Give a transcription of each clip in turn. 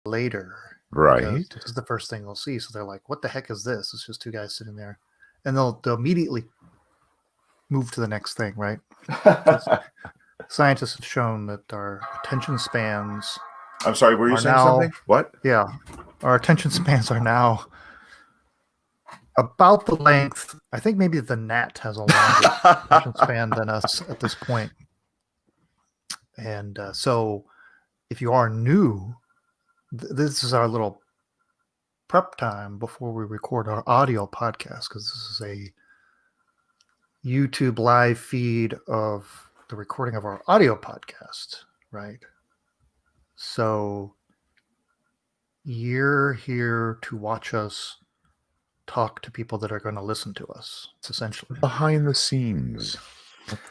later. Right. This is the first thing they'll see. So they're like, what the heck is this? It's just two guys sitting there. And they'll immediately move to the next thing, right? Scientists have shown that our attention spans... I'm sorry, were you saying something? What? Yeah. Our attention spans are now about the length... I think maybe the gnat has a longer attention span than us at this point. And so if you are new, this is our little prep time before we record our audio podcast, because this is a YouTube live feed of the recording of our audio podcast, right? So you're here to watch us talk to people that are going to listen to us. It's essentially behind the scenes.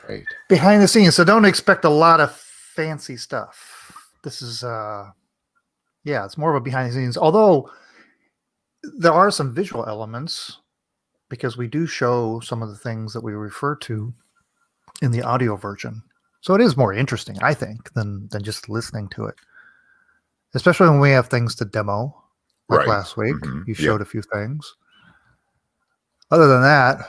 Right. Behind the scenes. So don't expect a lot of fancy stuff. This is it's more of a behind the scenes, although there are some visual elements, because we do show some of the things that we refer to in the audio version. So it is more interesting, I think, than just listening to it. Especially when we have things to demo, like last week. Mm-hmm. You showed a few things. Other than that,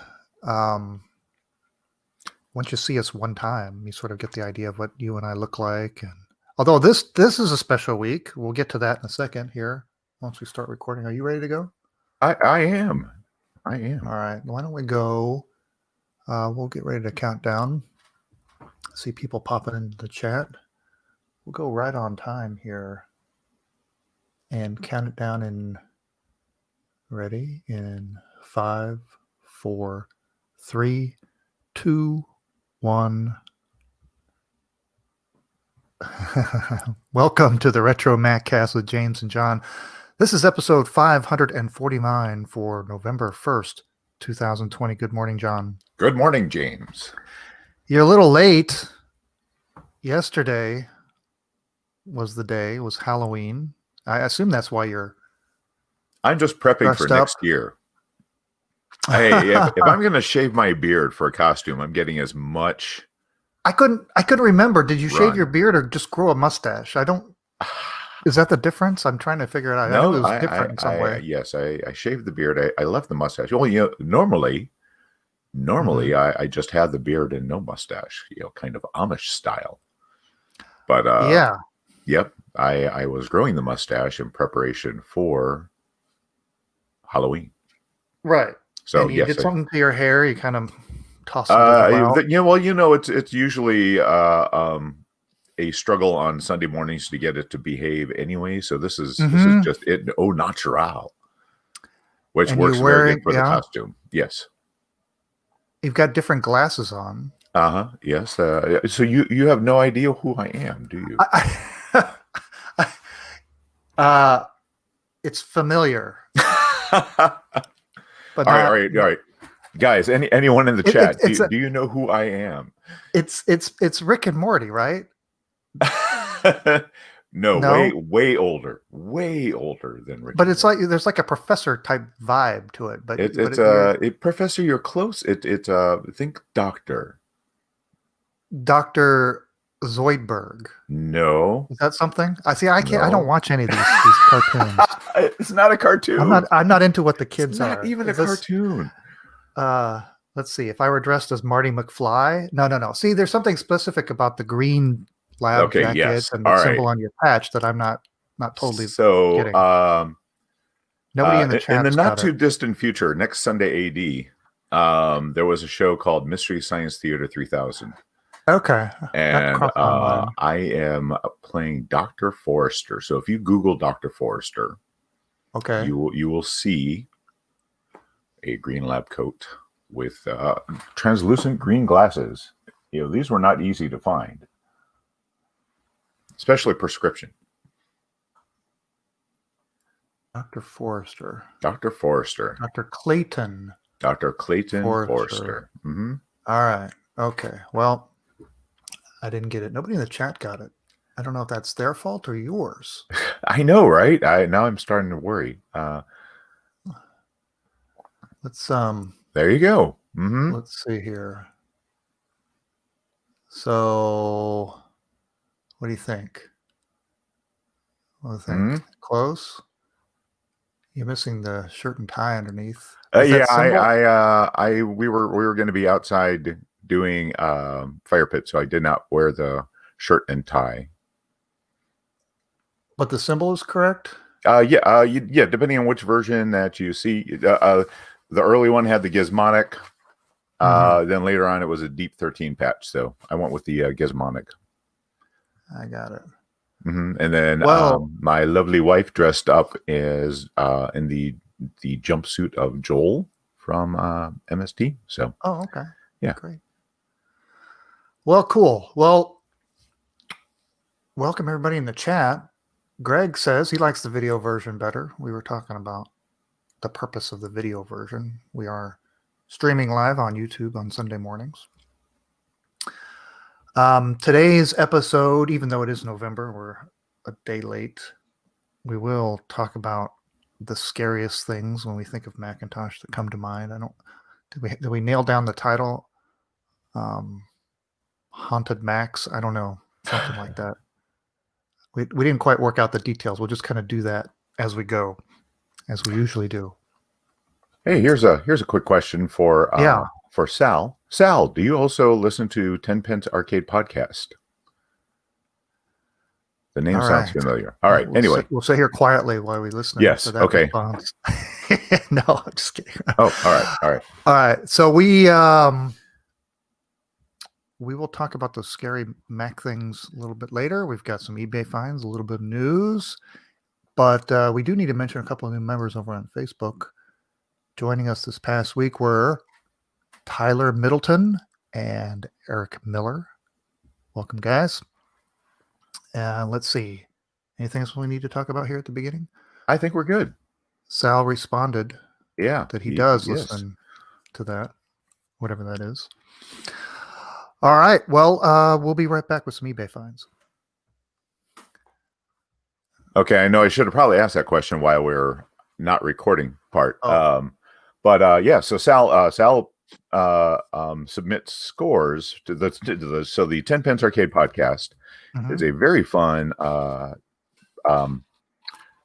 once you see us one time, you sort of get the idea of what you and I look like. And although this is a special week, we'll get to that in a second here once we start recording. Are you ready to go? I am. All right. Why don't we go? We'll get ready to count down. See people popping into the chat. We'll go right on time here and count it down in 5, 4, 3, 2, 1. Welcome to the RetroMacCast with James and John. This is episode 549 for November 1st, 2020. Good morning, John. Good morning, James. You're a little late. Yesterday was Halloween. I assume that's why you're... I'm just prepping for next year. Hey, if I'm going to shave my beard for a costume, I'm getting as much... I couldn't remember. Did you shave your beard or just grow a mustache? Is that the difference? I'm trying to figure it out. No, I knew it was different in some way. Yes, I shaved the beard. I left the mustache. Well, normally I just have the beard and no mustache, kind of Amish style. But yep, I was growing the mustache in preparation for Halloween. Right. So and you did something to your hair. You kind of tossed it out. It's usually a struggle on Sunday mornings to get it to behave anyway. So this is just it au natural, which works very good for the costume. Yes. You've got different glasses on. Yes. So you have no idea who I am, do you? It's familiar. But all right. Guys, anyone in the chat, do you know who I am? It's Rick and Morty, right? No, way older than Rick. But it's like there's like a professor type vibe to it. But it's Professor. You're close. Think Doctor Zoidberg. No, is that something? I can't. No. I don't watch any of these cartoons. It's not a cartoon. I'm not into what the kids are. Not even a cartoon. Let's see. If I were dressed as Marty McFly, no. See, there's something specific about the green lab jacket and the symbol on your patch that I'm not totally getting. Nobody in the chat. In the not too distant future, next Sunday AD, there was a show called Mystery Science Theater 3000. Okay. And I am playing Dr. Forrester. So if you Google Dr. Forrester, okay, you will see a green lab coat with translucent green glasses. These were not easy to find, especially prescription. Dr. Forrester. Dr. Clayton. Dr. Clayton Forrester. Mm-hmm. All right. Okay. Well, I didn't get it. Nobody in the chat got it. I don't know if that's their fault or yours. I know, right? Now I'm starting to worry. Let's There you go. Mm-hmm. Let's see here. So, what do you think? I think close. You're missing the shirt and tie underneath. Yeah, we were going to be outside doing fire pit, so I did not wear the shirt and tie. But the symbol is correct. Yeah. Depending on which version that you see, the early one had the Gizmonic. Then later on, it was a Deep 13 patch. So I went with the Gizmonic. I got it. And then my lovely wife dressed up as in the jumpsuit of Joel from MST. So. Oh, okay. Yeah. Great. Well, cool. Well, welcome everybody in the chat. Greg says he likes the video version better. We were talking about the purpose of the video version. We are streaming live on YouTube on Sunday mornings. Today's episode, even though it is November, we're a day late. We will talk about the scariest things when we think of Macintosh that come to mind. Did we nail down the title? Haunted Macs? I don't know. Something like that. We didn't quite work out the details. We'll just kind of do that as we go, as we usually do. Hey, here's a quick question for Sal. Sal, do you also listen to 10 Pence Arcade Podcast? The name sounds familiar. All right. Anyway, we'll sit here quietly while we listen. Yes. To that okay. Response. No, I'm just kidding. Oh, all right. So we will talk about those scary Mac things a little bit later. We've got some eBay finds, a little bit of news, but we do need to mention a couple of new members over on Facebook. Joining us this past week were Tyler Middleton and Eric Miller. Welcome, guys. Let's see. Anything else we need to talk about here at the beginning? I think we're good. Sal responded that he does listen to that, whatever that is. All right. Well, we'll be right back with some eBay finds. Okay. I know I should have probably asked that question while we're not recording part. So Sal submits scores to the 10 Pence Arcade Podcast is a very fun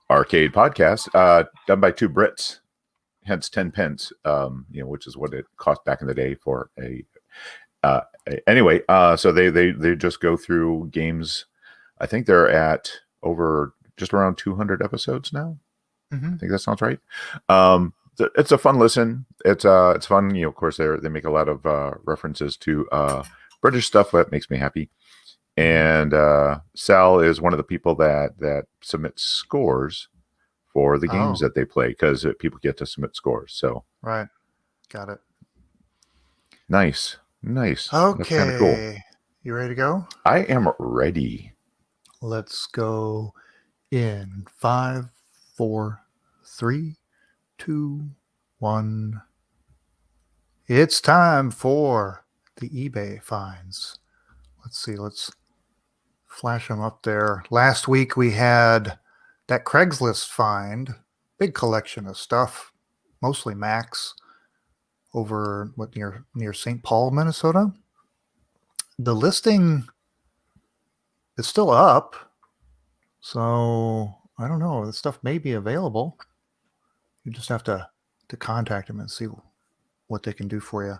arcade podcast done by two Brits, hence 10 pence, which is what it cost back in the day for a anyway. So they just go through games. I think they're at just around 200 episodes now. I think that sounds right. It's a fun listen. It's fun. Of course, they make a lot of references to British stuff that makes me happy. And Sal is one of the people that submits scores for the games that they play, because people get to submit scores. So right, got it. Nice. Okay, that's kind of cool. You ready to go? I am ready. Let's go in 5, 4, 3, 2, 1. It's time for the eBay finds. Let's see. Let's flash them up there. Last week we had that Craigslist find, big collection of stuff, mostly Macs, over near St. Paul, Minnesota. The listing is still up, so I don't know. The stuff may be available. You just have to contact them and see what they can do for you.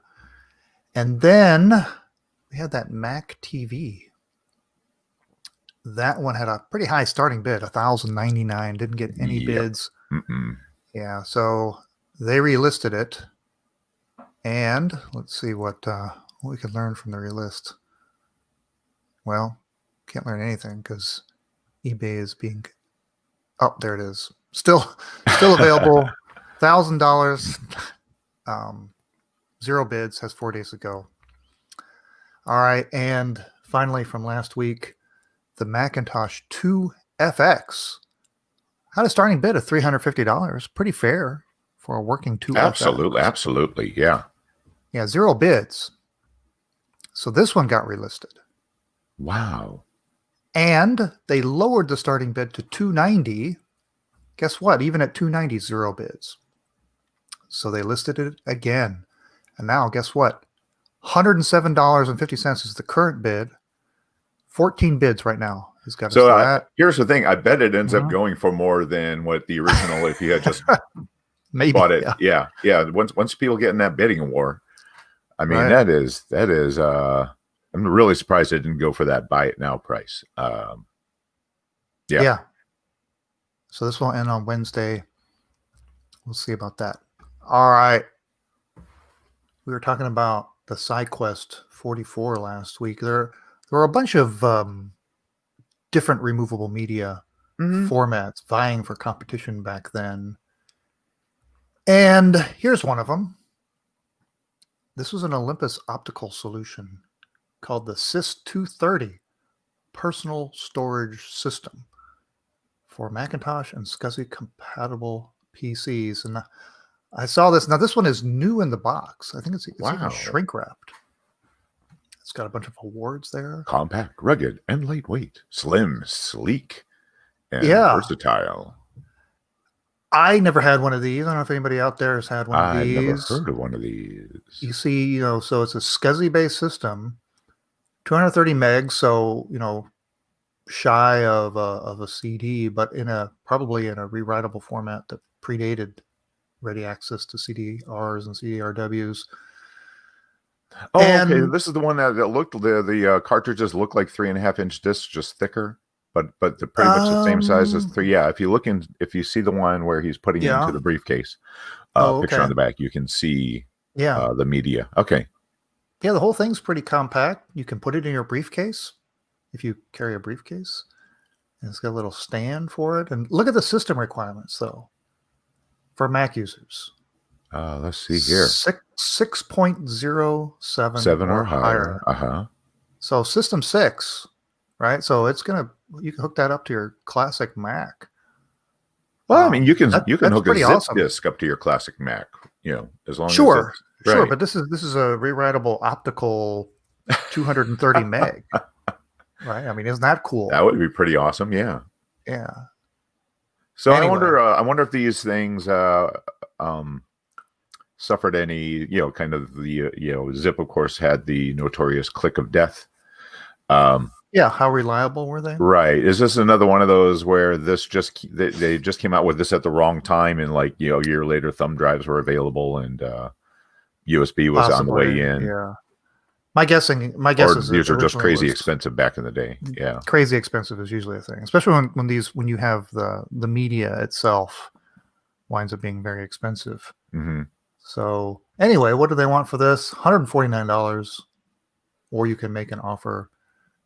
And then we had that Mac TV. That one had a pretty high starting bid, $1,099. Didn't get any bids. Yeah, so they relisted it. And let's see what we could learn from the relist. Well, can't learn anything because eBay is being... Oh, there it is. Still available. $1,000. 0 bids. Has 4 days to go. All right, and finally from last week, the Macintosh 2 FX had a starting bid of $350. Pretty fair for a working 2 FX. Absolutely, yeah. Yeah, 0 bids. So this one got relisted. Wow. And they lowered the starting bid to $290. Guess what? Even at $290, 0 bids. So they listed it again. And now, guess what? $107.50 is the current bid. 14 bids right now He's got a flat. Here's the thing. I bet it ends up going for more than what the original, if you had just maybe bought it. Yeah. Once people get in that bidding war, I mean, that is, I'm really surprised it didn't go for that buy it now price. Yeah. So this will end on Wednesday. We'll see about that. All right. We were talking about the SideQuest 44 last week. There were a bunch of different removable media formats vying for competition back then. And here's one of them. This was an Olympus optical solution called the SYS230 Personal Storage System for Macintosh and SCSI compatible PCs. And I saw this. Now, this one is new in the box. I think it's even shrink wrapped. It's got a bunch of awards there. Compact, rugged, and lightweight. Slim, sleek, and versatile. I never had one of these. I don't know if anybody out there has had one of these. I've never heard of one of these. You see, so it's a SCSI-based system, 230 megs, so, shy of a CD, but probably in a rewritable format that predated ready access to CDRs and CDRWs. Oh, okay. This is the one that looked, the cartridges look like 3.5-inch discs, just thicker, but they're pretty much the same size as 3. Yeah, if you see the one where he's putting it into the briefcase, picture on the back, you can see the media. Okay. Yeah, the whole thing's pretty compact. You can put it in your briefcase if you carry a briefcase. And it's got a little stand for it. And look at the system requirements, though, for Mac users. Let's see here. 6.07 7 or higher. So System 6, right? So you can hook that up to your classic Mac. Well, I mean, you can hook a zip disk up to your classic Mac, as long as sure, but this is a rewritable optical 230 meg, right? I mean, isn't that cool? That would be pretty awesome. Yeah. So anyway. I wonder if these things suffered any, kind of the Zip, of course, had the notorious click of death. How reliable were they? Right. Is this another one of those where they just came out with this at the wrong time, and a year later thumb drives were available and USB was on the way in? Yeah. My guess is these are just crazy expensive back in the day. Yeah. Crazy expensive is usually a thing, especially when you have the media itself winds up being very expensive. Mm-hmm. So anyway, what do they want for this? $149, or you can make an offer.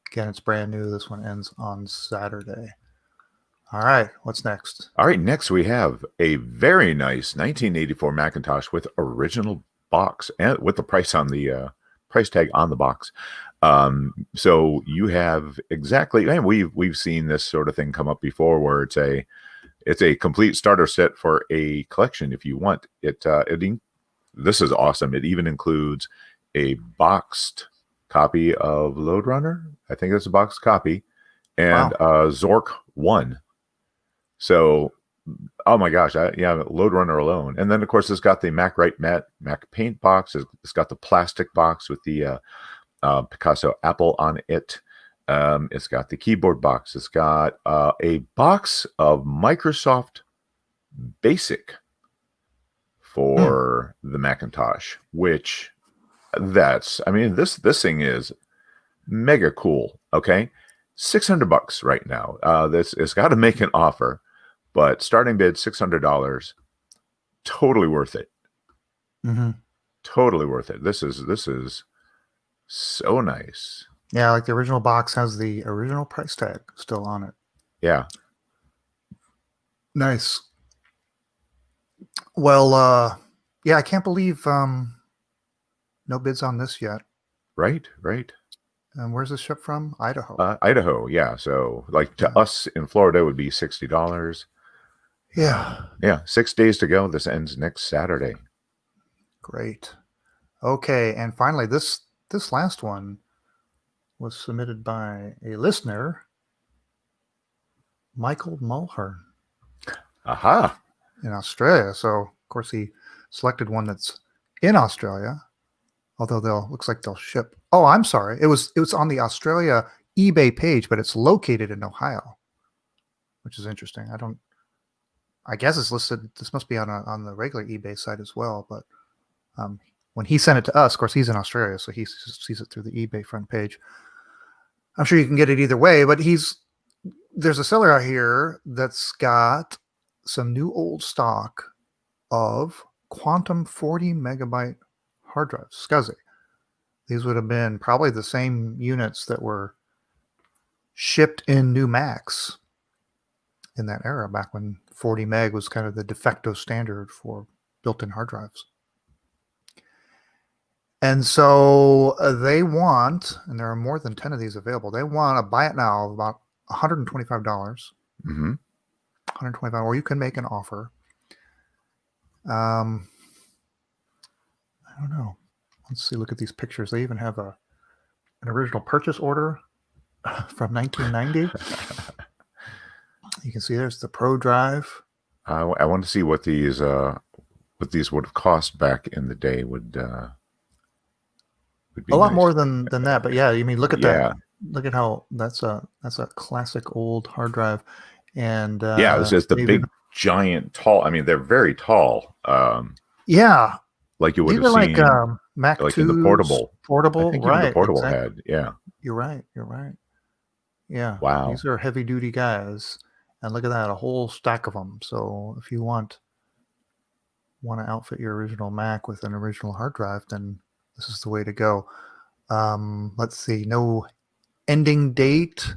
Again, it's brand new. This one ends on Saturday. All right, what's next? All right, next we have a very nice 1984 Macintosh with original box and with the price on the price tag on the box. So you have exactly, and we've seen this sort of thing come up before, where it's a complete starter set for a collection if you want it. This is awesome. It even includes a boxed copy of Lode Runner. I think it's a boxed copy, and Zork 1. So, oh my gosh, Lode Runner alone. And then, of course, it's got the Mac Paint box. It's got the plastic box with the Picasso Apple on it. It's got the keyboard box. It's got a box of Microsoft Basic for the Macintosh, which this thing is mega cool. Okay, $600 right now. It's got to make an offer, but starting bid $600. Totally worth it. Mm-hmm. Totally worth it. This is so nice. Yeah, like the original box has the original price tag still on it. Yeah. Nice. Well, I can't believe no bids on this yet. Right. And where's this ship from? Idaho. Idaho, yeah. So, to us in Florida, it would be $60. Yeah. 6 days to go. This ends next Saturday. Great. Okay, and finally, this last one was submitted by a listener, Michael Mulhern. Aha. In Australia. So, of course, he selected one that's in Australia, although looks like they'll ship. Oh, I'm sorry. It was on the Australia eBay page, but it's located in Ohio, which is interesting. I guess it's listed. This must be on the regular eBay site as well. But when he sent it to us, of course, he's in Australia, so he sees it through the eBay front page. I'm sure you can get it either way, but there's a seller out here that's got some new old stock of Quantum 40 megabyte hard drives, SCSI. These would have been probably the same units that were shipped in new Macs in that era, back when 40 meg was kind of the de facto standard for built-in hard drives. And so they want, and there are more than 10 of these available, they want a buy it now of about $125. Mm-hmm. $125, or you can make an offer. I don't know. Let's see, look at these pictures. They even have an original purchase order from 1990. You can see there's the Pro Drive. I want to see what these would have cost back in the day. Would be a lot nice. More than that, but yeah, you mean look at Yeah. that. Look at how that's a classic old hard drive, and yeah, this is the big, giant, tall. I mean, they're very tall. Yeah, like you would these have are seen, like Mac like in the portable, I think right? even the portable exactly. had. Yeah, You're right. Yeah, wow. These are heavy duty guys, and look at that, a whole stack of them. So if you want to outfit your original Mac with an original hard drive, then this is the way to go. Let's see, no ending date.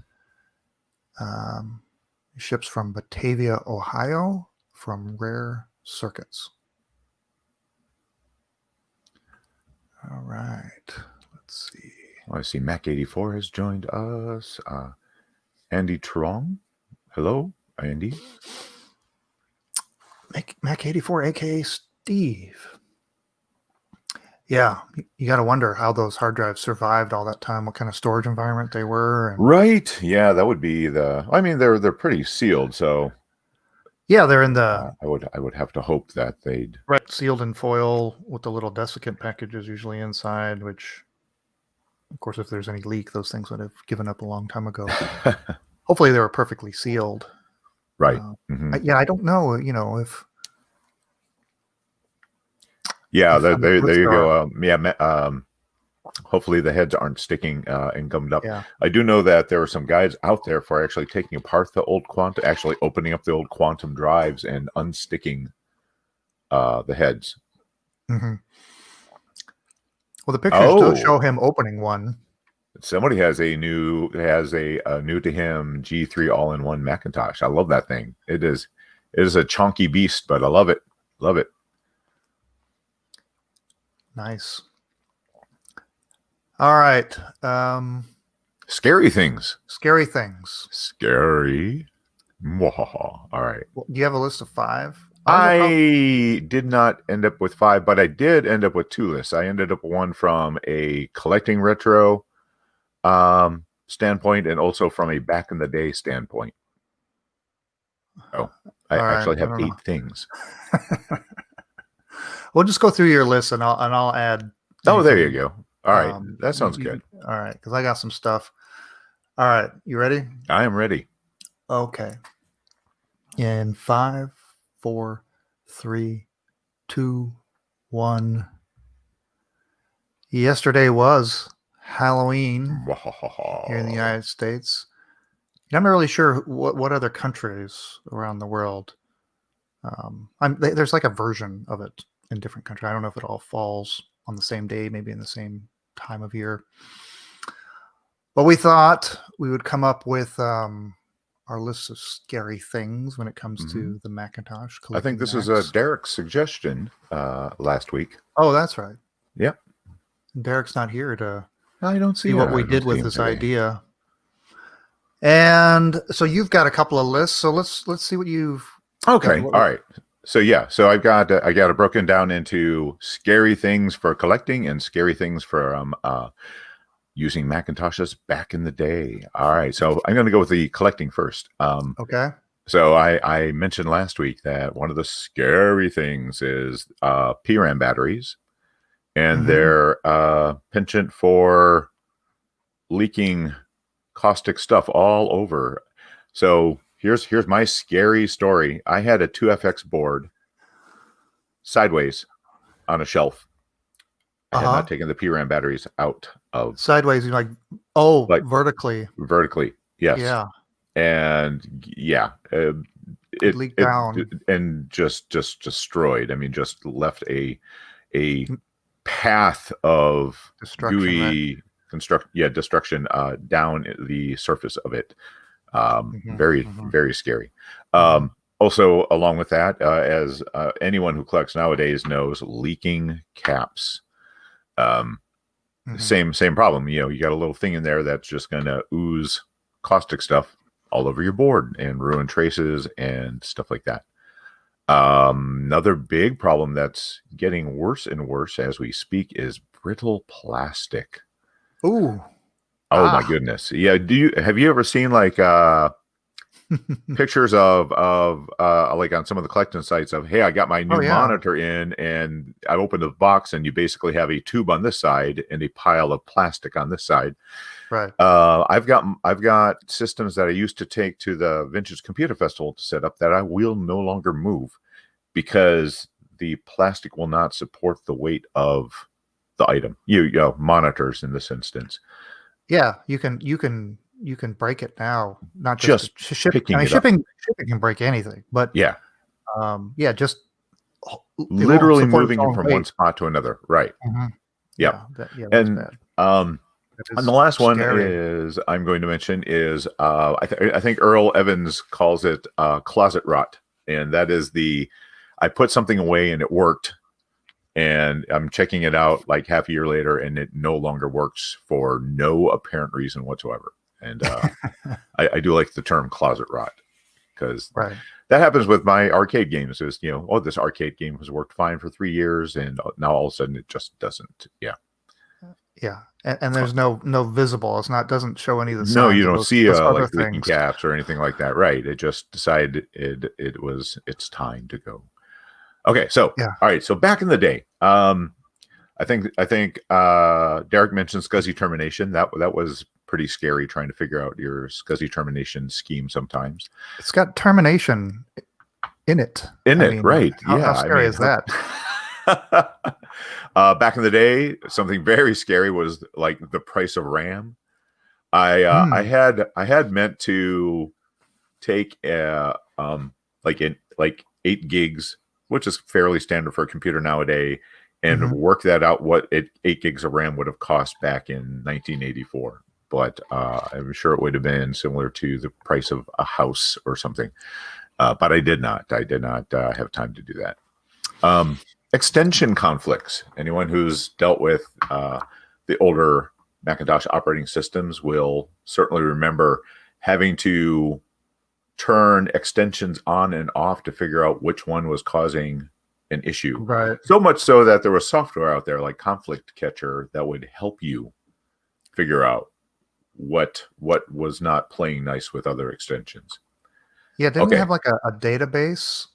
Ships from Batavia, Ohio, from Rare Circuits. All right, let's see. I see Mac84 has joined us. Andy Trong. Hello, Andy. Mac84, aka Steve. Yeah, you got to wonder how those hard drives survived all that time, what kind of storage environment they were. Right. Yeah, that would be I mean, they're pretty sealed, so yeah, they're in the. I would have to hope that they'd sealed in foil with the little desiccant packages usually inside, which, of course, if there's any leak, those things would have given up a long time ago. Hopefully, they were perfectly sealed. Right. I don't know. If. Yeah, there you go. Hopefully the heads aren't sticking and gummed up. Yeah. I do know that there are some guys out there for actually taking apart the old Quantum, actually opening up the old Quantum drives and unsticking the heads. Mm-hmm. Well, the pictures do show him opening one. Somebody has a new to him G3 all-in-one Macintosh. I love that thing. It is a chunky beast, but I love it. Love it. Nice. All right. Scary things. Scary things. Scary. All right. Do you have a list of 5? I did not end up with 5, but I did end up with 2 lists. I ended up with one from a collecting retro standpoint and also from a back in the day standpoint. Oh, I actually have 8 things. We'll just go through your list and I'll add. Oh, there you go. All right. That sounds good. All right. Because I got some stuff. All right. You ready? I am ready. Okay. In 5, 4, 3, 2, 1. Yesterday was Halloween here in the United States. I'm not really sure what other countries around the world. There's like a version of it in different countries. I don't know if it all falls on the same day, maybe in the same time of year. But we thought we would come up with our list of scary things when it comes to the Macintosh. I think this is Derek's suggestion last week. Oh, that's right. Yep. Derek's not here to I don't see what we did with this idea. And so you've got a couple of lists. So let's see what you've. Okay. All right. So yeah. So I got it broken down into scary things for collecting and scary things for using Macintoshes back in the day. All right. So I'm going to go with the collecting first. Okay. So I mentioned last week that one of the scary things is PRAM batteries and their penchant for leaking caustic stuff all over. So here's my scary story. I had a 2FX board sideways on a shelf. I had not taken the PRAM batteries out of sideways. You're like vertically. Vertically, yes. Yeah. And yeah, it leaked down and just destroyed. I mean, just left a path of gooey destruction down the surface of it. Very scary. Also, along with that, as anyone who collects nowadays knows, leaking caps. Same problem. You got a little thing in there that's just going to ooze caustic stuff all over your board and ruin traces and stuff like that. Another big problem that's getting worse and worse as we speak is brittle plastic. Ooh. Oh my goodness. Yeah. Have you ever seen like pictures of like on some of the collecting sites of, hey, I got my new monitor in and I opened the box and you basically have a tube on this side and a pile of plastic on this side. Right. I've got systems that I used to take to the Vintage Computer Festival to set up that I will no longer move because the plastic will not support the weight of the item. Monitors in this instance. Yeah, you can break it now. Not just shipping. Shipping can break anything, but just literally moving it from one spot to another. Right. Yeah. And bad. And the last one is I'm going to mention is I think Earl Evans calls it closet rot, and that is I put something away and it worked, and I'm checking it out like half a year later, and it no longer works for no apparent reason whatsoever. And I do like the term closet rot because that happens with my arcade games. Is this arcade game has worked fine for 3 years, and now all of a sudden it just doesn't. Yeah. Yeah, and there's no visible. Doesn't show any of the signs. No, you don't see like leaking caps or anything like that, right? It just decided it's time to go. Okay, so all right, so back in the day, I think Derek mentioned SCSI termination. That was pretty scary trying to figure out your SCSI termination scheme. Sometimes it's got termination in it. Right? How scary is that? Back in the day, something very scary was like the price of RAM. I had meant to take like 8 gigs, which is fairly standard for a computer nowadays, and work that out what 8 gigs of RAM would have cost back in 1984. But I'm sure it would have been similar to the price of a house or something. But I did not. Have time to do that. Extension conflicts. Anyone who's dealt with the older Macintosh operating systems will certainly remember having to turn extensions on and off to figure out which one was causing an issue. Right. So much so that there was software out there like Conflict Catcher that would help you figure out what was not playing nice with other extensions. Yeah, didn't you have like a database?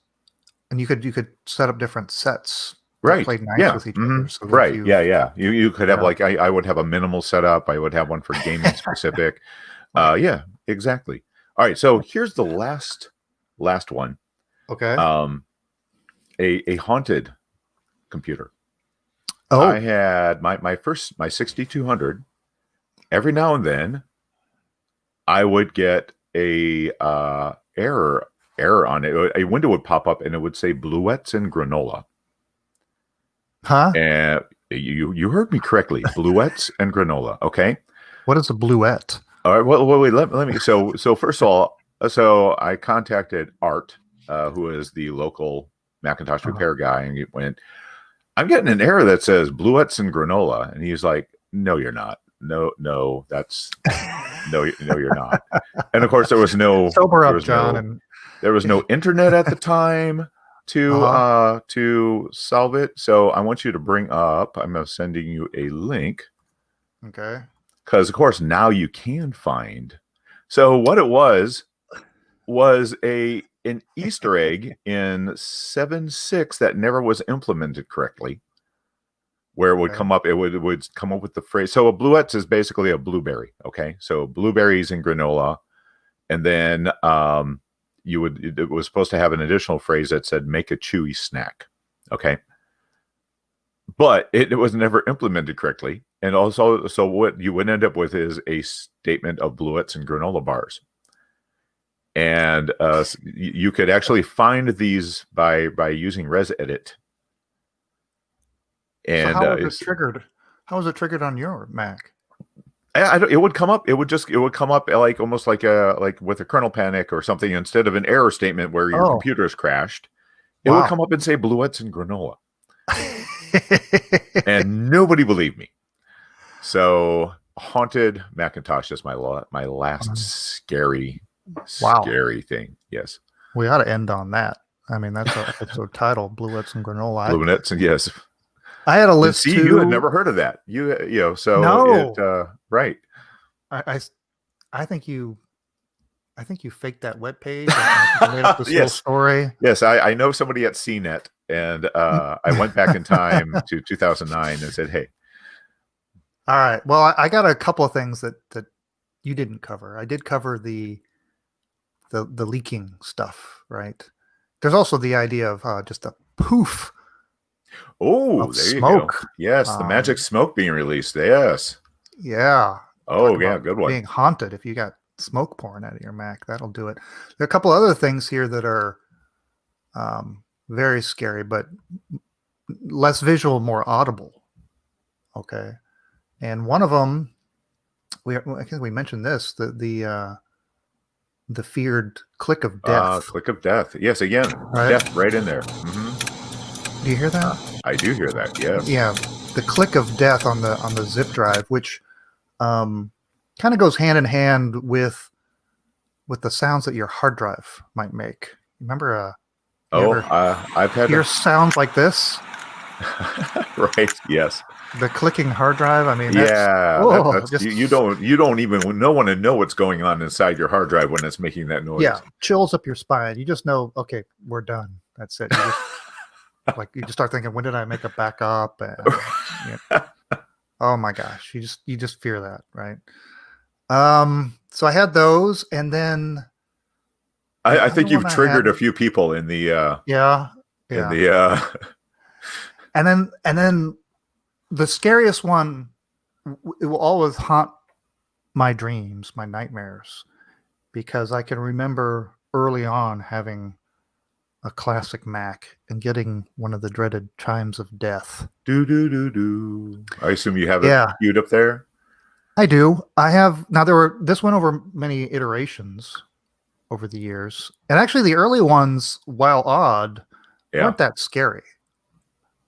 And you could set up different sets that played nice with each other. So right. You could have like I would have a minimal setup. I would have one for gaming specific. Yeah, exactly. All right. So here's the last one. Okay. A haunted computer. Oh. I had my 6200. Every now and then, I would get a error on it. A window would pop up and it would say Bluettes and granola. Huh? And you heard me correctly. Bluettes and granola. Okay. What is a bluette? All right. Well, wait. Let me. So first of all, I contacted Art, who is the local Macintosh repair guy, and he went, "I'm getting an error that says Bluettes and granola," and he's like, "No, you're not. No, that's no, you're not." And of course, there was no sober up, John. There was no internet at the time to solve it. So I want you to bring up. I'm sending you a link. Okay. Because of course now you can find. So what it was an Easter egg in 7.6 that never was implemented correctly. where it would come up. It would come up with the phrase. So a bluette is basically a blueberry. Okay, so blueberries and granola, and then it was supposed to have an additional phrase that said "make a chewy snack." Okay, but it was never implemented correctly, and also, so what you would end up with is a statement of bluettes and granola bars. And you could actually find these by using ResEdit. And so how was it triggered? How was it triggered on your Mac? It would come up. It would come up like almost like with a kernel panic or something. Instead of an error statement where your computer has crashed, it would come up and say bluettes and granola. And nobody believed me. So haunted Macintosh is my last scary thing. Yes. We ought to end on that. I mean, that's our episode title, Bluettes and Granola. Bluettes and yes. I had a list too. You had never heard of that. So no. Right. I think you faked that webpage and made up this whole story. Yes, I know somebody at CNET, and I went back in time to 2009 and said, hey. All right. Well, I got a couple of things that you didn't cover. I did cover the leaking stuff, right? There's also the idea of just a poof. Oh, there smoke. You go. Yes, the magic smoke being released. Yes. Yeah. Oh, yeah, good one. Being haunted. If you got smoke pouring out of your Mac, that'll do it. There are a couple other things here that are very scary, but less visual, more audible. Okay. And one of them, I think we mentioned this, the feared click of death. Click of death. Yes, again, death right in there. Mm-hmm. Do you hear that? I do hear that. Yes. Yeah, the click of death on the zip drive, which kind of goes hand in hand with the sounds that your hard drive might make. Remember? I've had hear sounds like this. Right. Yes. The clicking hard drive. I mean, you don't even want to know what's going on inside your hard drive when it's making that noise. Yeah, chills up your spine. You just know, okay, we're done. That's it. You just start thinking, when did I make a backup? And, oh my gosh, you just fear that, right? So I had those, and then I think you've triggered a few people in the in the and then the scariest one, it will always haunt my dreams, my nightmares, because I can remember early on having a classic Mac and getting one of the dreaded chimes of death. Do do do do. I assume you have it queued up there. I do. I have. Now this went over many iterations over the years, and actually the early ones, while odd, weren't that scary.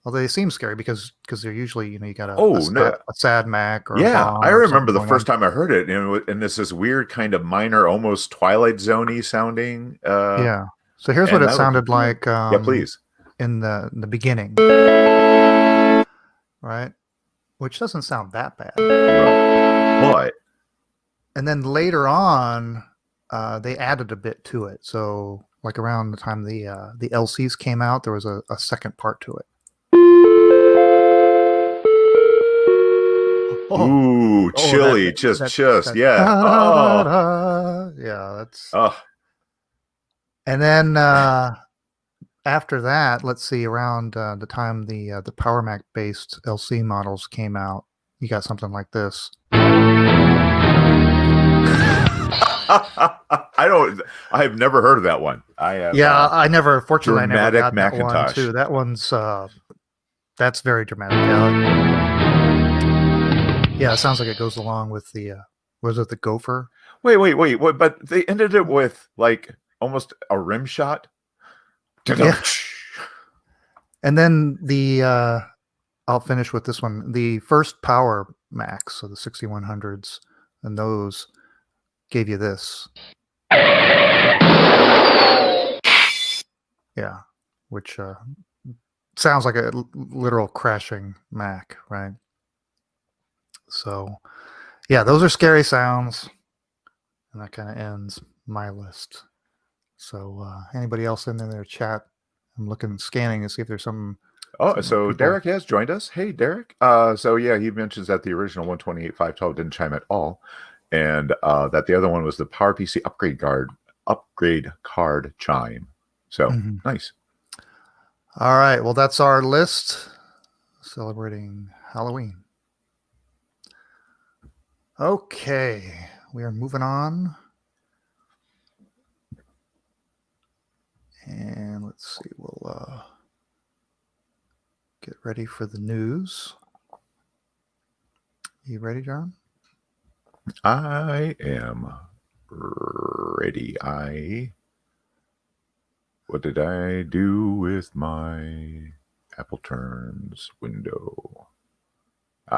Although they seem scary because they're usually, you got a sad Mac or I remember the first time I heard it, and this is weird kind of minor, almost Twilight Zone-y sounding. So here's what it sounded like. Please. In the beginning, right? Which doesn't sound that bad. But and then later on, they added a bit to it. So like around the time the LCs came out, there was a second part to it. Ooh, chilly, just, yeah. That's. And then after that, let's see, around the time the Power Mac based LC models came out, you got something like this. I've never heard of that one. I have. Yeah, I never. Fortunately, I never got Macintosh. That one too. That one's that's very dramatic. Yeah, it sounds like it goes along with the was it the Gopher? Wait, but they ended it with like almost a rim shot. Yeah. And then I'll finish with this one. The first Power Macs, so the 6100s, and those gave you this. Yeah, which sounds like a literal crashing Mac, right? So, yeah, those are scary sounds, and that kind of ends my list. So, anybody else in their chat? I'm scanning to see if there's some. Oh, so Derek has joined us. Hey, Derek. So yeah, he mentions that the original 128.512 didn't chime at all, and that the other one was the PowerPC upgrade card chime. So nice. All right. Well, that's our list celebrating Halloween. Okay, we are moving on. And let's see, we'll get ready for the news. You ready, John? I am ready. What did I do with my Apple Turns window?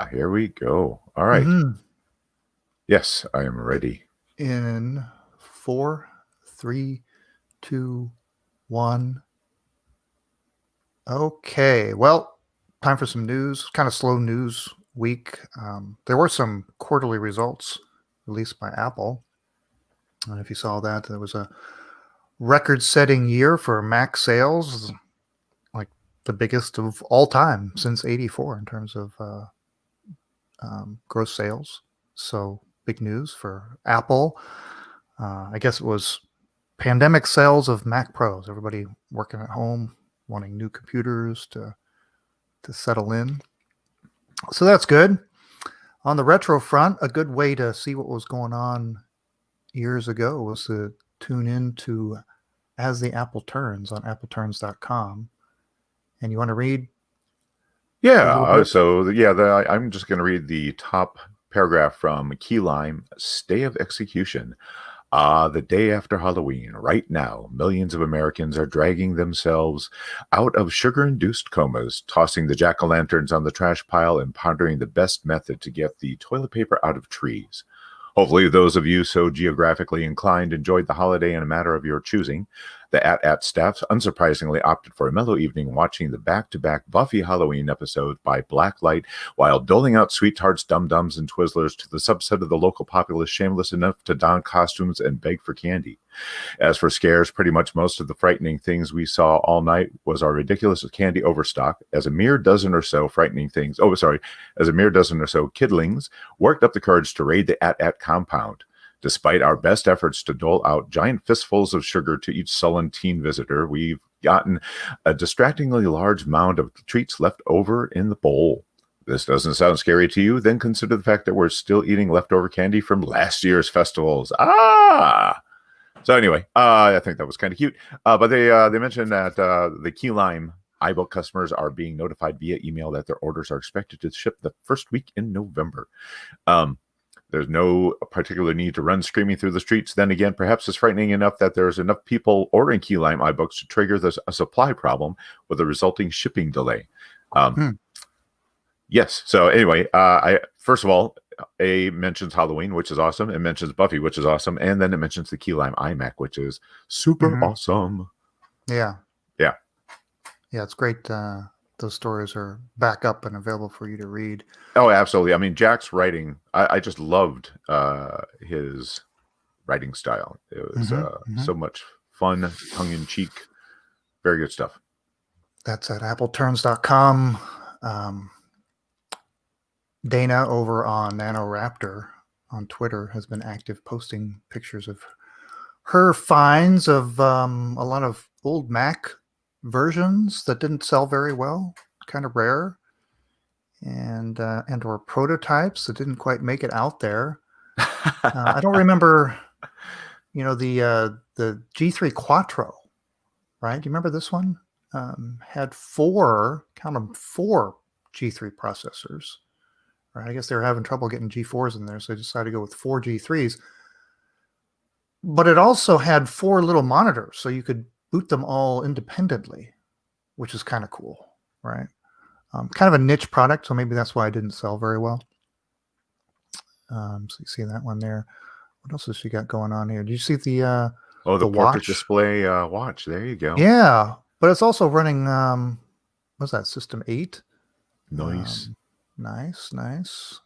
Here we go. All right. Yes, I am ready. In 4, 3, 2, 1. Okay. Well, time for some news. Kind of slow news week. There were some quarterly results released by Apple. And if you saw that, there was a record-setting year for Mac sales, like the biggest of all time since '84 in terms of gross sales. So big news for Apple. I guess it was pandemic sales of Mac Pros. Everybody working at home, wanting new computers to settle in. So that's good. On the retro front, a good way to see what was going on years ago was to tune in to As the Apple Turns on appleturns.com. And you want to read? Yeah. So I'm just going to read the top paragraph from Key Lime, Stay of Execution. The day after Halloween, right now, millions of Americans are dragging themselves out of sugar-induced comas, tossing the jack-o'-lanterns on the trash pile and pondering the best method to get the toilet paper out of trees. Hopefully, those of you so geographically inclined enjoyed the holiday in a matter of your choosing. The @@ staff unsurprisingly opted for a mellow evening watching the back-to-back Buffy Halloween episode by Blacklight while doling out sweet tarts, dum-dums, and Twizzlers to the subset of the local populace shameless enough to don costumes and beg for candy. As for scares, pretty much most of the frightening things we saw all night was our ridiculous candy overstock, as a mere dozen or so kidlings worked up the courage to raid the @ compound. Despite our best efforts to dole out giant fistfuls of sugar to each sullen teen visitor, we've gotten a distractingly large mound of treats left over in the bowl. This doesn't sound scary to you? Then consider the fact that we're still eating leftover candy from last year's festivals. So anyway, I think that was kind of cute. But they mentioned that the Key Lime iBook customers are being notified via email that their orders are expected to ship the first week in November. There's no particular need to run screaming through the streets. Then again, perhaps it's frightening enough that there's enough people ordering Key Lime iBooks to trigger a supply problem with a resulting shipping delay. Yes. So anyway, first of all, it mentions Halloween, which is awesome. It mentions Buffy, which is awesome. And then it mentions the Key Lime iMac, which is super awesome. Yeah. Yeah. Yeah, it's great. Those stories are back up and available for you to read. Oh, absolutely. I mean, Jack's writing, I just loved his writing style. It was so much fun, tongue-in-cheek, very good stuff. That's at appleturns.com. Dana over on NanoRaptor on Twitter has been active posting pictures of her finds of a lot of old Mac versions that didn't sell very well, kind of rare, and or prototypes that didn't quite make it out there. I don't remember, the G3 Quattro, right? Do you remember this one? Had four G3 processors. Right? I guess they were having trouble getting G4s in there, so they decided to go with 4 G3s. But it also had 4 little monitors, so you could boot them all independently, which is kind of cool, right? Kind of a niche product, so maybe that's why it didn't sell very well. So you see that one there. What else has she got going on here? Do you see the portrait watch display watch? There you go. Yeah, but it's also running. What's that? System 8. Nice. Nice.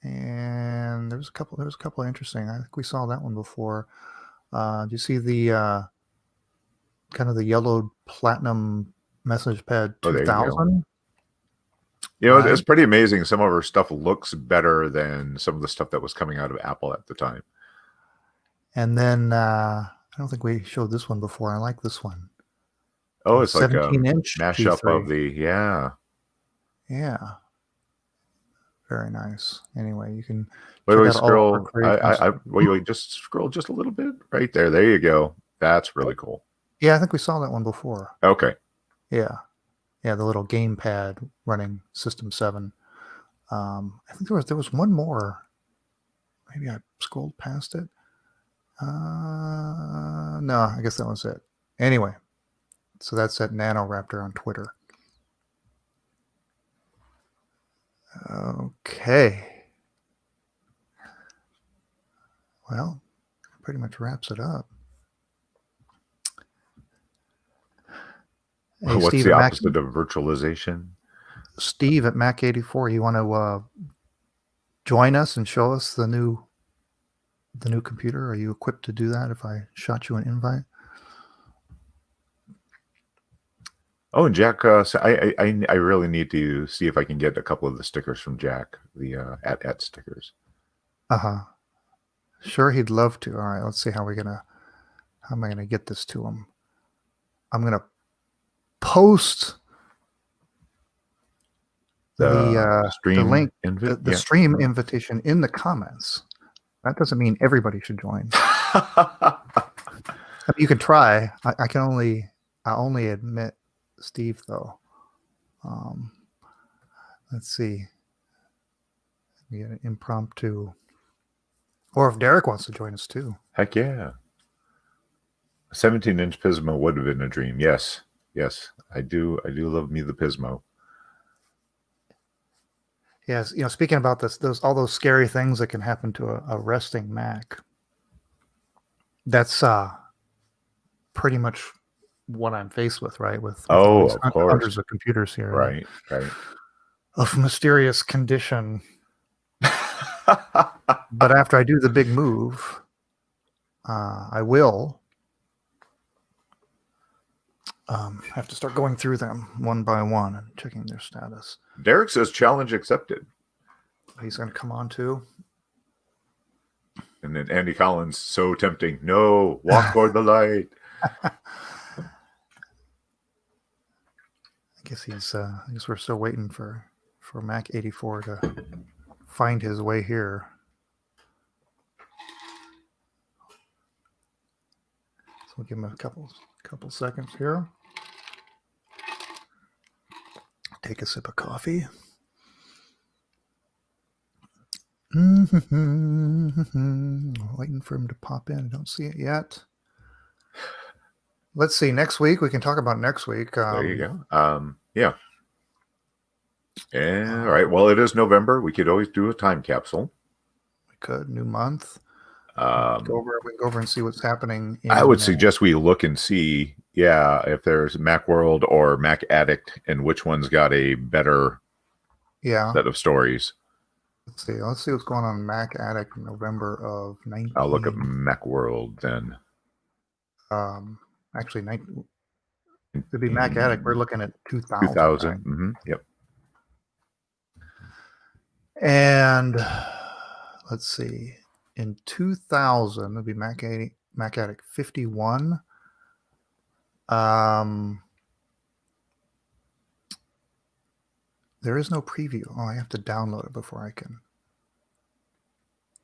And there's a couple of interesting. I think we saw that one before. Do you see the kind of the yellowed platinum Message Pad Oh, there you go. 2000. Right. It's pretty amazing. Some of our stuff looks better than some of the stuff that was coming out of Apple at the time. And then I don't think we showed this one before. I like this one. Oh, it's like a 17-inch mashup G3. of the Yeah. Very nice. Anyway, you can wait, scroll. Wait, just scroll just a little bit right there. There you go. That's really cool. Yeah, I think we saw that one before. Okay. Yeah, the little gamepad running System 7. I think there was one more. Maybe I scrolled past it. No, I guess that was it. Anyway, so that's at NanoRaptor on Twitter. Okay. Well, pretty much wraps it up. Hey, what's Steve the opposite of virtualization? Steve at Mac84, you want to join us and show us the new computer? Are you equipped to do that if I shot you an invite? Oh, and Jack, I really need to see if I can get a couple of the stickers from Jack, the at stickers. Sure, he'd love to. All right, let's see how am I gonna get this to him? I'm gonna post the link, the stream invitation in the comments. That doesn't mean everybody should join. I mean, you could try. I only admit Steve though. Let's see. We get an impromptu, or if Derek wants to join us too. Heck yeah! A 17-inch Pismo would have been a dream. Yes, I do love me the Pismo. Yes, speaking about all those scary things that can happen to a resting Mac. That's pretty much what I'm faced with, right? With all these hundreds of computers here, right, of mysterious condition. But after I do the big move, I will have to start going through them one by one and checking their status. Derek says challenge accepted. He's going to come on too. And then Andy Collins, so tempting. No, walk toward the light. I guess we're still waiting for Mac 84 to find his way here. So we'll give him a couple seconds here. Take a sip of coffee. Waiting for him to pop in. I don't see it yet. Let's see. Next week, we can talk about next week. There you go. Yeah. All right. Well, it is November. We could always do a time capsule. We could. New month. We can go over and see what's happening. I would suggest we look and see, if there's Macworld or Mac Addict and which one's got a better set of stories. Let's see what's going on in Mac Addict in November of 19. I'll look at Macworld then. Actually, it'd be Mac Addict. We're looking at 2000. 2000. Right? Mm-hmm. Yep. And let's see. In 2000, it'd be Mac Addict 51. There is no preview. Oh, I have to download it before I can.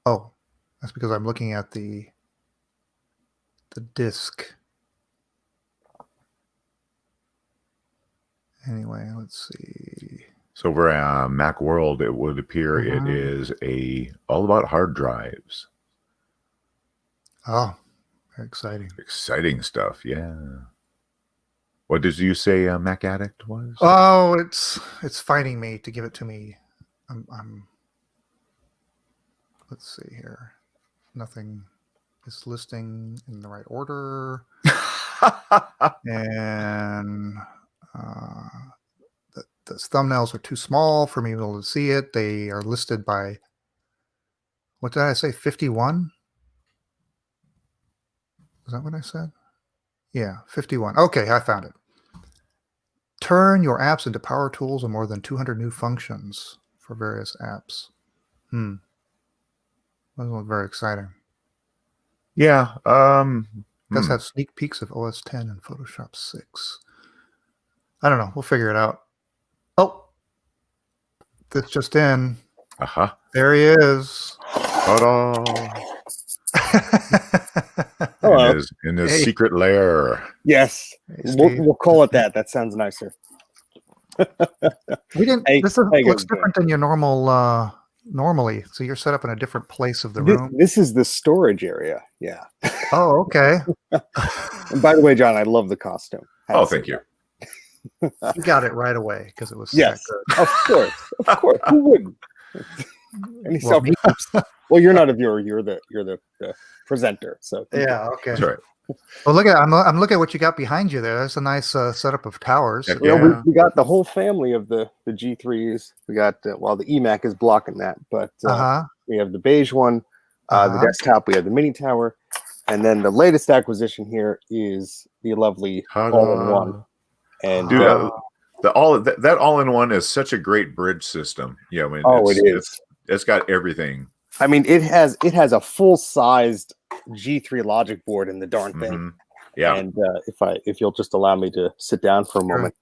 Oh, that's because I'm looking at the disk. Anyway, let's see. So over at Macworld, it would appear it is all about hard drives. Oh, very exciting. Exciting stuff, yeah. What did you say Mac Addict was? Oh, it's fighting me to give it to me. I'm let's see here. Nothing is listing in the right order. And the thumbnails are too small for me to be able to see it. They are listed by, what did I say, 51? Is that what I said? Yeah, 51. Okay, I found it. turn your apps into power tools and more than 200 new functions for various apps. That was very exciting. Yeah. Does have sneak peeks of OS 10 and Photoshop 6. I don't know. We'll figure it out. Oh, this just in. There he is. Ta-da. Hello. In his secret lair. Yes. We'll call it that. That sounds nicer. We didn't. This looks different than your normal. Normally, so you're set up in a different place of the room. This is the storage area. Yeah. Oh, okay. And by the way, John, I love the costume. Oh, thank you. You got it right away because it was yes, good. Of course. Who wouldn't? Any well, you're not a viewer. You're the presenter. So yeah, okay. That's right. Well, look at I'm looking at what you got behind you there. That's a nice setup of towers. Yeah. We got the whole family of the G3s. We got the eMac is blocking that, but we have the beige one, the desktop. We have the mini tower, and then the latest acquisition here is the lovely all-in-one. And dude, that all-in-one is such a great bridge system. Yeah, it is. It's got everything. I mean, it has a full-sized G3 logic board in the darn thing. Yeah. And if you'll just allow me to sit down for a moment,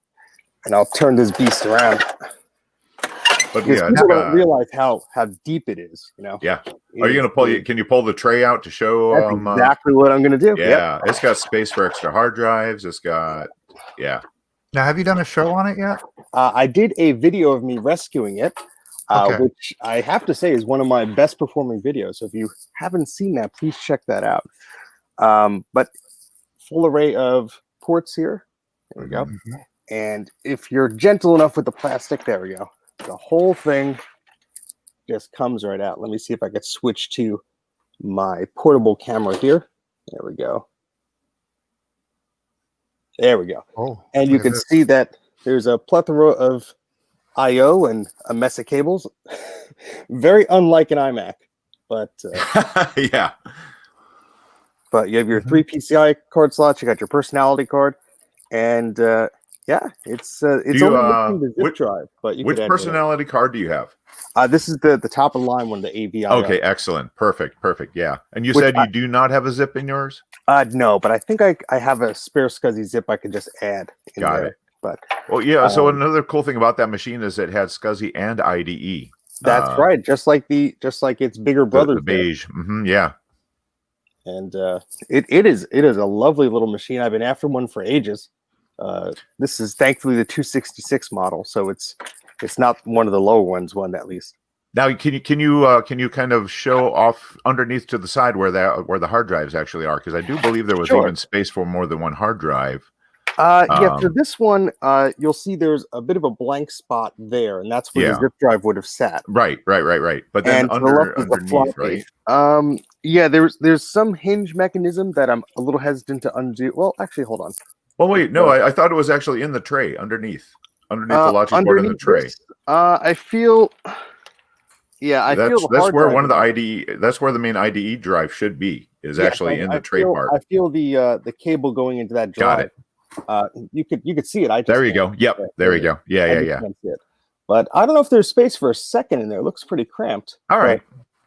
and I'll turn this beast around. But people don't realize how deep it is. Yeah. Are you gonna pull? Can you pull the tray out to show? That's exactly what I'm gonna do. Yeah. Yep. It's got space for extra hard drives. It's got. Yeah. Now, have you done a show on it yet? I did a video of me rescuing it. Which I have to say is one of my best performing videos. So if you haven't seen that, please check that out. But full array of ports here. There we go. And if you're gentle enough with the plastic, there we go. The whole thing just comes right out. Let me see if I can switch to my portable camera here. There we go. There we go. Oh, and you can see that there's a plethora of I/O and a mess of cables. Very unlike an iMac, but yeah. But you have your 3 PCI card slots. You got your personality card, and it's only missing the zip drive. But you which personality card do you have? This is the top of the line one, the AVI. Okay, excellent, perfect. Yeah. And you said you do not have a zip in yours? No, but I think I have a spare SCSI zip I could just add. Got it. But so another cool thing about that machine is it had SCSI and IDE. That's right, just like its bigger brother. The beige. Yeah. And it is a lovely little machine. I've been after one for ages. This is thankfully the 266 model, so it's not one of the lower ones, one at least. Now, can you kind of show off underneath to the side where the hard drives actually are? Because I do believe there was even space for more than one hard drive. For this one, you'll see there's a bit of a blank spot there, and that's where the zip drive would have sat. Right. But then underneath, right? There's some hinge mechanism that I'm a little hesitant to undo. Well, actually, hold on. Well, wait, no, I thought it was actually in the tray underneath the logic board in the tray. I feel. Yeah, I feel that's where one of the IDE. That's where the main IDE drive should be. Is actually in the tray part. I feel the cable going into that drive. Got it. You could see it. There you go. Yep. There we go. Yeah. But I don't know if there's space for a second in there. It looks pretty cramped. All right.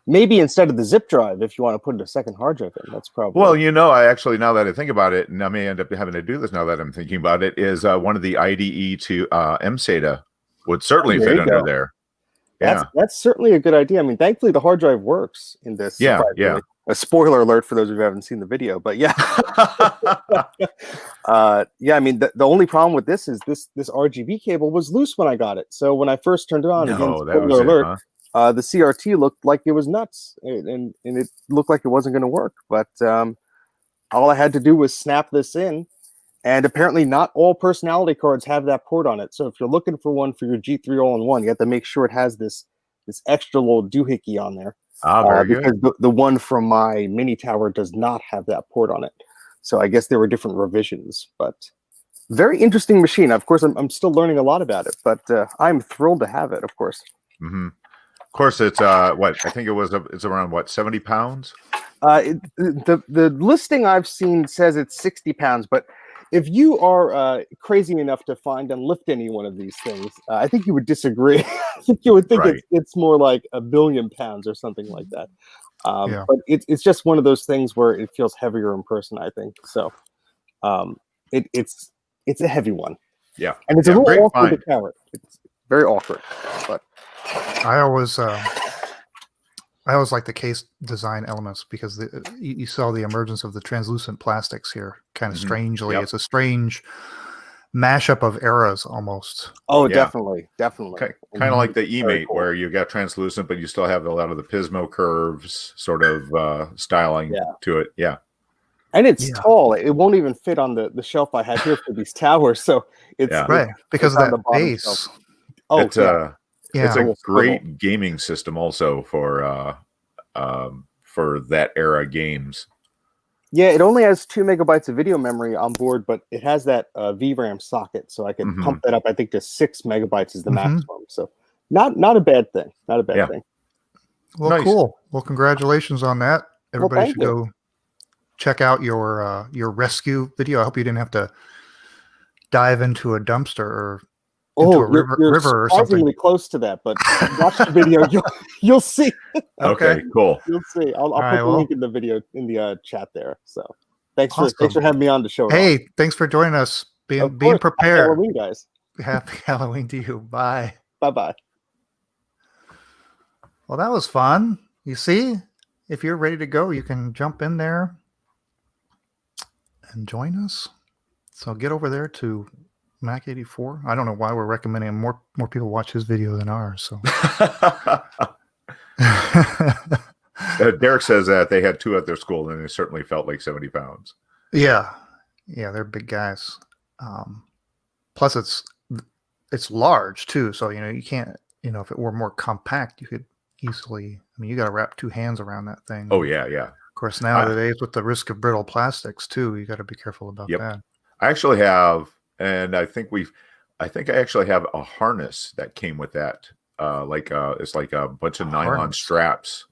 Maybe instead of the zip drive, if you want to put a second hard drive in, that's probably. Well, I actually, now that I think about it, and I may end up having to do this now that I'm thinking about it, is one of the IDE to MSATA would certainly fit under there. Yeah. That's certainly a good idea. I mean, thankfully the hard drive works in this. Yeah. A spoiler alert for those who haven't seen the video, but yeah. I mean, the only problem with this is this RGB cable was loose when I got it. So when I first turned it on, spoiler alert, the CRT looked like it was nuts, and it looked like it wasn't going to work. But all I had to do was snap this in, and apparently not all personality cards have that port on it. So if you're looking for one for your G3 all-in-one, you have to make sure it has this extra little doohickey on there. Very good. Because the one from my mini tower does not have that port on it. So I guess there were different revisions, but very interesting machine. Of course, I'm still learning a lot about it, but I'm thrilled to have it, of course. Mm-hmm. Of course, it's I think it's around 70 pounds? The listing I've seen says it's 60 pounds, but if you are crazy enough to find and lift any one of these things, I think you would disagree. I think you would think it's more like 1 billion pounds or something like that. But it's just one of those things where it feels heavier in person, I think. So it's a heavy one. Yeah. And it's a little awkward to carry. It's very awkward. But I always like the case design elements because you saw the emergence of the translucent plastics here kind of strangely. It's a strange mashup of eras almost. Oh, definitely. Kind of like the E-Mate where you got translucent, but you still have a lot of the Pismo curves sort of styling to it. Yeah. And it's tall. It won't even fit on the shelf I had here for these towers. So it's right because of that base. Shelf. Oh, it's a great gaming system also for that era games. Yeah, it only has 2 megabytes of video memory on board, but it has that VRAM socket, so I can pump that up. I think to 6 megabytes is the maximum. So not a bad thing. Not a bad thing. Well, cool. Well, congratulations on that. Everybody should go check out your rescue video. I hope you didn't have to dive into a dumpster or into a river or something. Surprisingly close to that, but watch the video. You'll see. Okay, cool. You'll see. I'll put the link in the video in the chat there. So thanks for having me on the show. Hey, thanks for joining us. Being prepared. Happy Halloween, guys. Happy Halloween to you. Bye. Bye. Well, that was fun. You see, if you're ready to go, you can jump in there and join us. So get over there to Mac 84. I don't know why we're recommending more people watch his video than ours. So Derek says that they had 2 at their school and they certainly felt like 70 pounds. Yeah, they're big guys. Plus, it's large too. So you can't. If it were more compact, you could easily. I mean, you got to wrap 2 hands around that thing. Oh yeah. Of course, nowadays with the risk of brittle plastics too, you got to be careful about that. I actually have, and I think I actually have a harness that came with that. It's like a bunch of nylon straps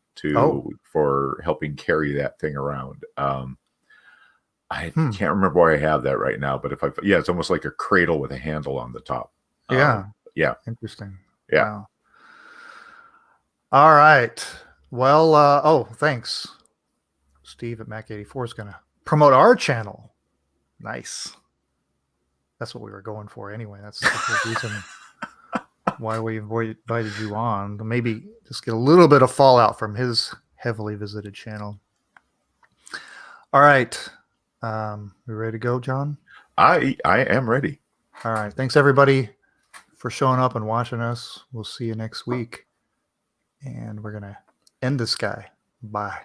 for helping carry that thing around. I can't remember where I have that right now, but it's almost like a cradle with a handle on the top. Yeah. Interesting. Yeah. Wow. All right. Well, thanks. Steve at Mac 84 is going to promote our channel. Nice. That's what we were going for anyway. That's the reason why we invited you on. Maybe just get a little bit of fallout from his heavily visited channel. All right. We ready to go, John? I am ready. All right. Thanks, everybody, for showing up and watching us. We'll see you next week. And we're going to end this guy. Bye.